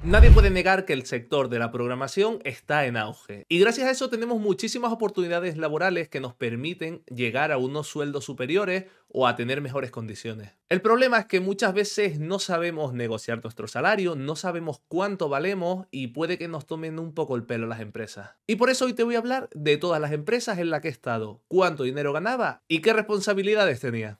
Nadie puede negar que el sector de la programación está en auge y gracias a eso tenemos muchísimas oportunidades laborales que nos permiten llegar a unos sueldos superiores o a tener mejores condiciones. El problema es que muchas veces no sabemos negociar nuestro salario, no sabemos cuánto valemos y puede que nos tomen un poco el pelo las empresas. Y por eso hoy te voy a hablar de todas las empresas en las que he estado, cuánto dinero ganaba y qué responsabilidades tenía.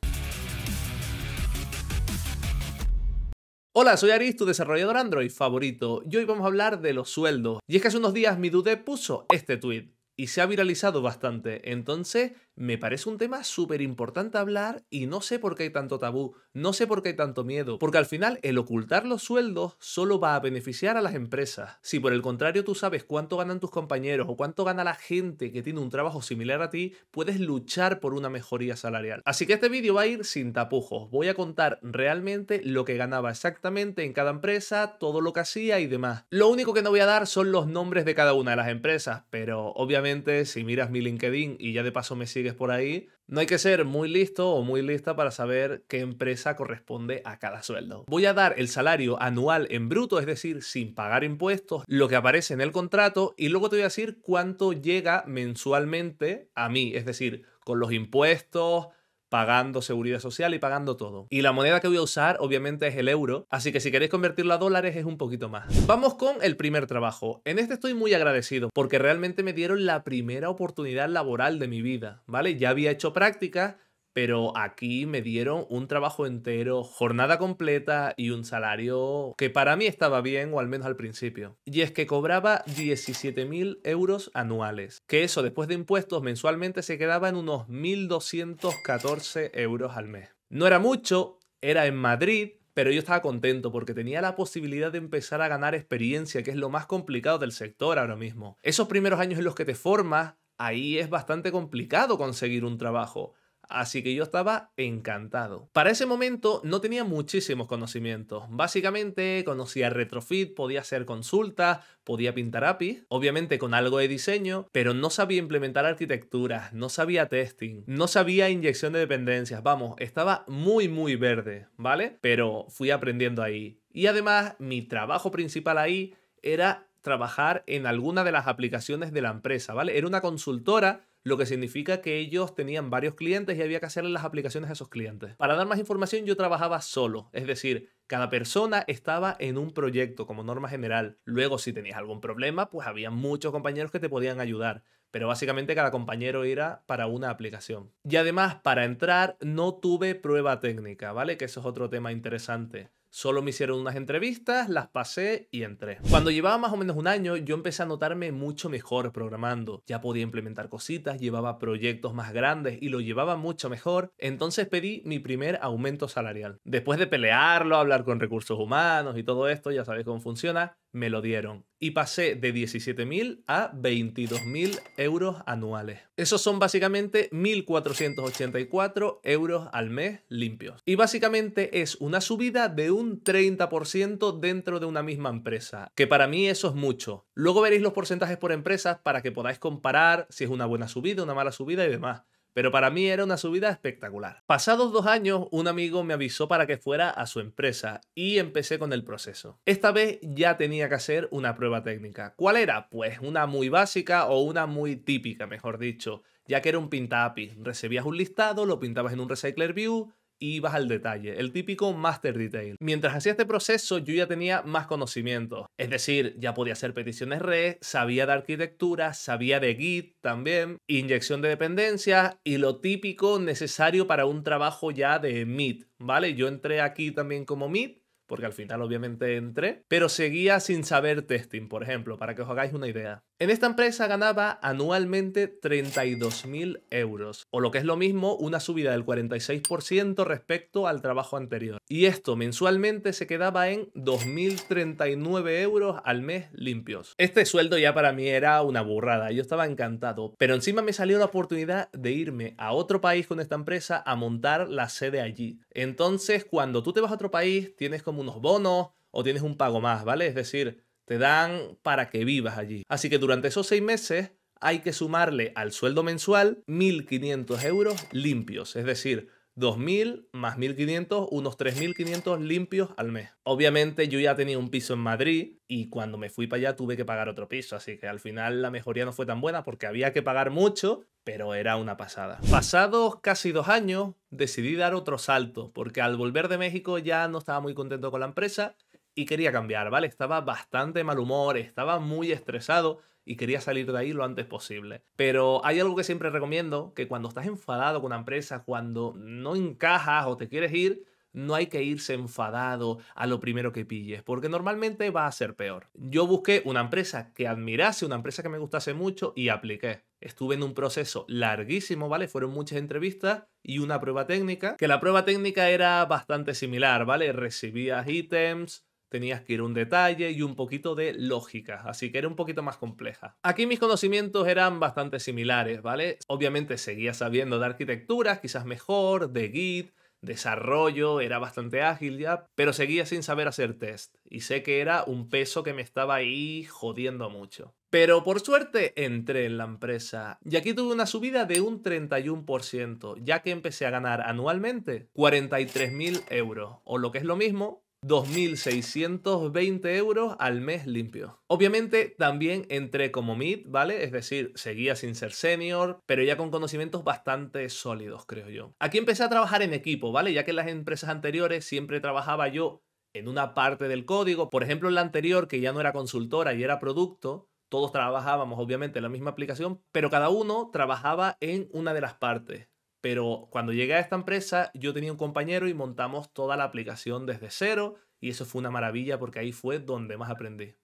Hola, soy Aris, tu desarrollador Android favorito, y hoy vamos a hablar de los sueldos. Y es que hace unos días mi Dude puso este tweet y se ha viralizado bastante, entonces me parece un tema súper importante hablar y no sé por qué hay tanto tabú, no sé por qué hay tanto miedo, porque al final el ocultar los sueldos solo va a beneficiar a las empresas. Si por el contrario tú sabes cuánto ganan tus compañeros o cuánto gana la gente que tiene un trabajo similar a ti, puedes luchar por una mejoría salarial. Así que este vídeo va a ir sin tapujos, voy a contar realmente lo que ganaba exactamente en cada empresa, todo lo que hacía y demás. Lo único que no voy a dar son los nombres de cada una de las empresas, pero obviamente si miras mi LinkedIn y ya de paso me sigues por ahí, no hay que ser muy listo o muy lista para saber qué empresa corresponde a cada sueldo. Voy a dar el salario anual en bruto, es decir, sin pagar impuestos, lo que aparece en el contrato, y luego te voy a decir cuánto llega mensualmente a mí, es decir, con los impuestos, pagando seguridad social y pagando todo. Y la moneda que voy a usar obviamente es el euro, así que si queréis convertirlo a dólares es un poquito más. Vamos con el primer trabajo. En este estoy muy agradecido porque realmente me dieron la primera oportunidad laboral de mi vida, ¿vale? Ya había hecho prácticas, pero aquí me dieron un trabajo entero, jornada completa y un salario que para mí estaba bien, o al menos al principio. Y es que cobraba 17.000 euros anuales, que eso después de impuestos mensualmente se quedaba en unos 1.214 euros al mes. No era mucho, era en Madrid, pero yo estaba contento porque tenía la posibilidad de empezar a ganar experiencia, que es lo más complicado del sector ahora mismo. Esos primeros años en los que te formas, ahí es bastante complicado conseguir un trabajo. Así que yo estaba encantado. Para ese momento no tenía muchísimos conocimientos. Básicamente conocía Retrofit, podía hacer consultas, podía pintar APIs, obviamente con algo de diseño, pero no sabía implementar arquitecturas, no sabía testing, no sabía inyección de dependencias. Vamos, estaba muy verde, ¿vale? Pero fui aprendiendo ahí. Y además mi trabajo principal ahí era trabajar en alguna de las aplicaciones de la empresa, ¿vale? Era una consultora, lo que significa que ellos tenían varios clientes y había que hacerle las aplicaciones a esos clientes. Para dar más información, yo trabajaba solo, es decir, cada persona estaba en un proyecto como norma general. Luego, si tenías algún problema, pues había muchos compañeros que te podían ayudar. Pero básicamente cada compañero era para una aplicación. Y además, para entrar no tuve prueba técnica, ¿vale? Que eso es otro tema interesante. Solo me hicieron unas entrevistas, las pasé y entré. Cuando llevaba más o menos un año, yo empecé a notarme mucho mejor programando. Ya podía implementar cositas, llevaba proyectos más grandes y lo llevaba mucho mejor. Entonces pedí mi primer aumento salarial. Después de pelearlo, hablar con recursos humanos y todo esto, ya sabéis cómo funciona, me lo dieron. Y pasé de 17.000 a 22.000 euros anuales. Esos son básicamente 1.484 euros al mes limpios. Y básicamente es una subida de un 30% dentro de una misma empresa, que para mí eso es mucho. Luego veréis los porcentajes por empresas para que podáis comparar si es una buena subida, una mala subida y demás. Pero para mí era una subida espectacular. Pasados 2 años, un amigo me avisó para que fuera a su empresa y empecé con el proceso. Esta vez ya tenía que hacer una prueba técnica. ¿Cuál era? Pues una muy básica o una muy típica, mejor dicho, ya que era un pinta API. Recibías un listado, lo pintabas en un Recycler View y ibas al detalle, el típico Master Detail. Mientras hacía este proceso yo ya tenía más conocimientos, es decir, ya podía hacer peticiones REST, sabía de arquitectura, sabía de Git también, inyección de dependencias y lo típico necesario para un trabajo ya de Mid, ¿vale? Yo entré aquí también como Mid, porque al final obviamente entré, pero seguía sin saber testing, por ejemplo, para que os hagáis una idea. En esta empresa ganaba anualmente 32.000 euros, o lo que es lo mismo, una subida del 46% respecto al trabajo anterior. Y esto mensualmente se quedaba en 2.039 euros al mes limpios. Este sueldo ya para mí era una burrada, yo estaba encantado, pero encima me salió la oportunidad de irme a otro país con esta empresa a montar la sede allí. Entonces, cuando tú te vas a otro país, tienes como unos bonos o tienes un pago más, ¿vale? Es decir, te dan para que vivas allí. Así que durante esos 6 meses hay que sumarle al sueldo mensual 1.500 euros limpios, es decir, 2.000 más 1.500, unos 3.500 limpios al mes. Obviamente yo ya tenía un piso en Madrid y cuando me fui para allá tuve que pagar otro piso, así que al final la mejoría no fue tan buena porque había que pagar mucho, pero era una pasada. Pasados casi 2 años decidí dar otro salto porque al volver de México ya no estaba muy contento con la empresa y quería cambiar, ¿vale? Estaba bastante mal humor, estaba muy estresado y quería salir de ahí lo antes posible. Pero hay algo que siempre recomiendo, que cuando estás enfadado con una empresa, cuando no encajas o te quieres ir, no hay que irse enfadado a lo primero que pilles, porque normalmente va a ser peor. Yo busqué una empresa que admirase, una empresa que me gustase mucho y apliqué. Estuve en un proceso larguísimo, ¿vale? Fueron muchas entrevistas y una prueba técnica, que la prueba técnica era bastante similar, ¿vale? Recibías ítems, tenías que ir a un detalle y un poquito de lógica, así que era un poquito más compleja. Aquí mis conocimientos eran bastante similares, ¿vale? Obviamente seguía sabiendo de arquitecturas, quizás mejor, de Git, desarrollo, era bastante ágil ya, pero seguía sin saber hacer test y sé que era un peso que me estaba ahí jodiendo mucho. Pero por suerte entré en la empresa y aquí tuve una subida de un 31%, ya que empecé a ganar anualmente 43.000 euros, o lo que es lo mismo, 2.620 euros al mes limpio. Obviamente también entré como mid, ¿vale? Es decir, seguía sin ser senior, pero ya con conocimientos bastante sólidos, creo yo. Aquí empecé a trabajar en equipo, ¿vale? Ya que en las empresas anteriores siempre trabajaba yo en una parte del código. Por ejemplo, en la anterior, que ya no era consultora y era producto, todos trabajábamos obviamente en la misma aplicación, pero cada uno trabajaba en una de las partes. Pero cuando llegué a esta empresa, yo tenía un compañero y montamos toda la aplicación desde cero y eso fue una maravilla porque ahí fue donde más aprendí.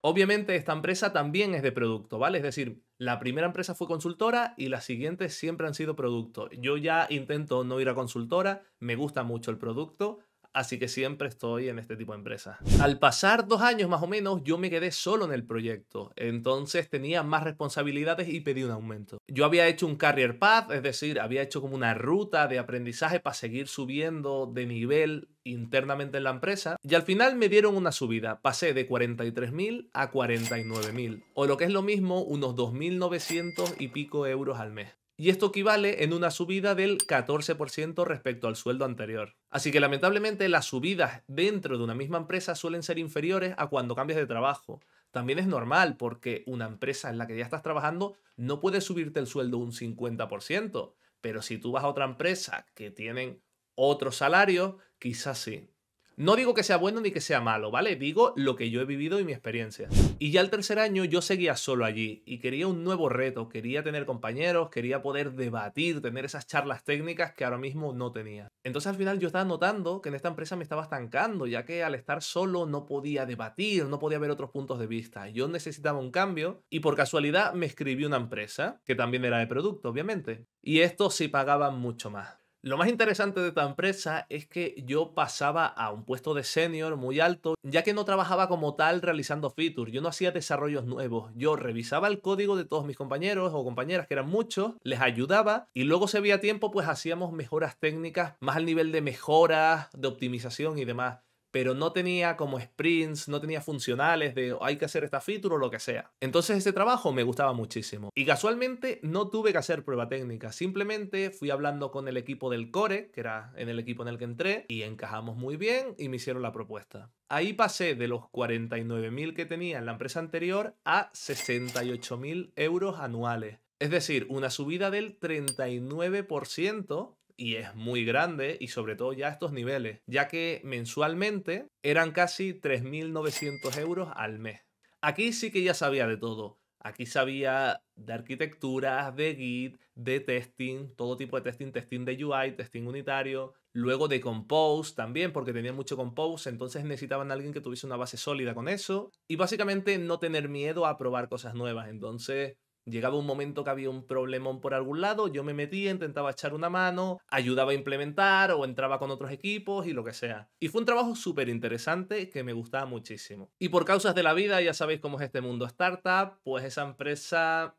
Obviamente esta empresa también es de producto, ¿vale? Es decir, la primera empresa fue consultora y las siguientes siempre han sido producto. Yo ya intento no ir a consultora, me gusta mucho el producto, así que siempre estoy en este tipo de empresas. Al pasar 2 años más o menos, yo me quedé solo en el proyecto, entonces tenía más responsabilidades y pedí un aumento. Yo había hecho un career path, es decir, había hecho como una ruta de aprendizaje para seguir subiendo de nivel internamente en la empresa y al final me dieron una subida. Pasé de 43.000 a 49.000 o lo que es lo mismo, unos 2.900 y pico euros al mes. Y esto equivale en una subida del 14% respecto al sueldo anterior. Así que lamentablemente las subidas dentro de una misma empresa suelen ser inferiores a cuando cambias de trabajo. También es normal porque una empresa en la que ya estás trabajando no puede subirte el sueldo un 50%, pero si tú vas a otra empresa que tienen otro salario, quizás sí. No digo que sea bueno ni que sea malo, ¿vale? Digo lo que yo he vivido y mi experiencia. Y ya el tercer año yo seguía solo allí y quería un nuevo reto, quería tener compañeros, quería poder debatir, tener esas charlas técnicas que ahora mismo no tenía. Entonces al final yo estaba notando que en esta empresa me estaba estancando, ya que al estar solo no podía debatir, no podía ver otros puntos de vista. Yo necesitaba un cambio y por casualidad me escribí una empresa, que también era de producto, obviamente. Y esto sí pagaba mucho más. Lo más interesante de esta empresa es que yo pasaba a un puesto de senior muy alto, ya que no trabajaba como tal realizando features, yo no hacía desarrollos nuevos, yo revisaba el código de todos mis compañeros o compañeras, que eran muchos, les ayudaba y luego si había tiempo pues hacíamos mejoras técnicas más al nivel de mejoras, de optimización y demás. Pero no tenía como sprints, no tenía funcionales de hay que hacer esta feature o lo que sea. Entonces ese trabajo me gustaba muchísimo. Y casualmente no tuve que hacer prueba técnica, simplemente fui hablando con el equipo del core, que era en el equipo en el que entré, y encajamos muy bien y me hicieron la propuesta. Ahí pasé de los 49.000 que tenía en la empresa anterior a 68.000 euros anuales. Es decir, una subida del 39%. Y es muy grande y sobre todo ya a estos niveles, ya que mensualmente eran casi 3.900 euros al mes. Aquí sí que ya sabía de todo. Aquí sabía de arquitecturas, de Git, de testing, todo tipo de testing, testing de UI, testing unitario, luego de Compose también, porque tenía mucho Compose, entonces necesitaban a alguien que tuviese una base sólida con eso y básicamente no tener miedo a probar cosas nuevas. Entonces llegaba un momento que había un problemón por algún lado, yo me metía, intentaba echar una mano, ayudaba a implementar o entraba con otros equipos y lo que sea. Y fue un trabajo súper interesante que me gustaba muchísimo. Y por causas de la vida, ya sabéis cómo es este mundo startup, pues esa empresa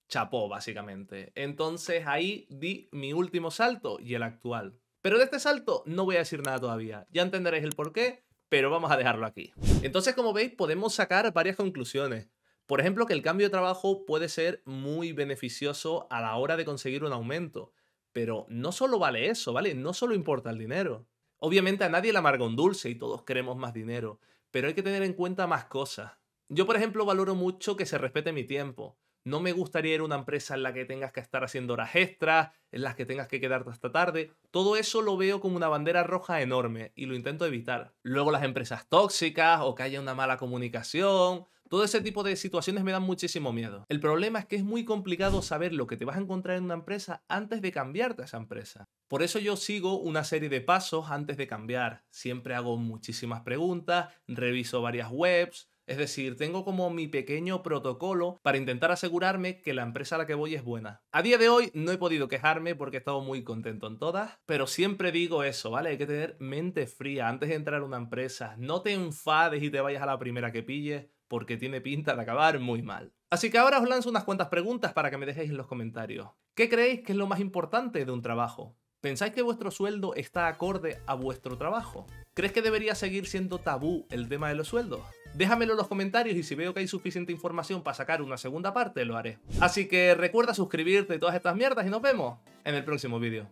chapó básicamente. Entonces ahí di mi último salto y el actual. Pero de este salto no voy a decir nada todavía, ya entenderéis el porqué, pero vamos a dejarlo aquí. Entonces, como veis, podemos sacar varias conclusiones. Por ejemplo, que el cambio de trabajo puede ser muy beneficioso a la hora de conseguir un aumento, pero no solo vale eso, ¿vale? No solo importa el dinero. Obviamente a nadie le amarga un dulce y todos queremos más dinero, pero hay que tener en cuenta más cosas. Yo, por ejemplo, valoro mucho que se respete mi tiempo. No me gustaría ir a una empresa en la que tengas que estar haciendo horas extras, en las que tengas que quedarte hasta tarde. Todo eso lo veo como una bandera roja enorme y lo intento evitar. Luego las empresas tóxicas o que haya una mala comunicación. Todo ese tipo de situaciones me dan muchísimo miedo. El problema es que es muy complicado saber lo que te vas a encontrar en una empresa antes de cambiarte a esa empresa. Por eso yo sigo una serie de pasos antes de cambiar. Siempre hago muchísimas preguntas, reviso varias webs. Es decir, tengo como mi pequeño protocolo para intentar asegurarme que la empresa a la que voy es buena. A día de hoy no he podido quejarme porque he estado muy contento en todas, pero siempre digo eso, ¿vale? Hay que tener mente fría antes de entrar a una empresa. No te enfades y te vayas a la primera que pilles, porque tiene pinta de acabar muy mal. Así que ahora os lanzo unas cuantas preguntas para que me dejéis en los comentarios. ¿Qué creéis que es lo más importante de un trabajo? ¿Pensáis que vuestro sueldo está acorde a vuestro trabajo? ¿Crees que debería seguir siendo tabú el tema de los sueldos? Déjamelo en los comentarios y si veo que hay suficiente información para sacar una segunda parte, lo haré. Así que recuerda suscribirte y todas estas mierdas y nos vemos en el próximo vídeo.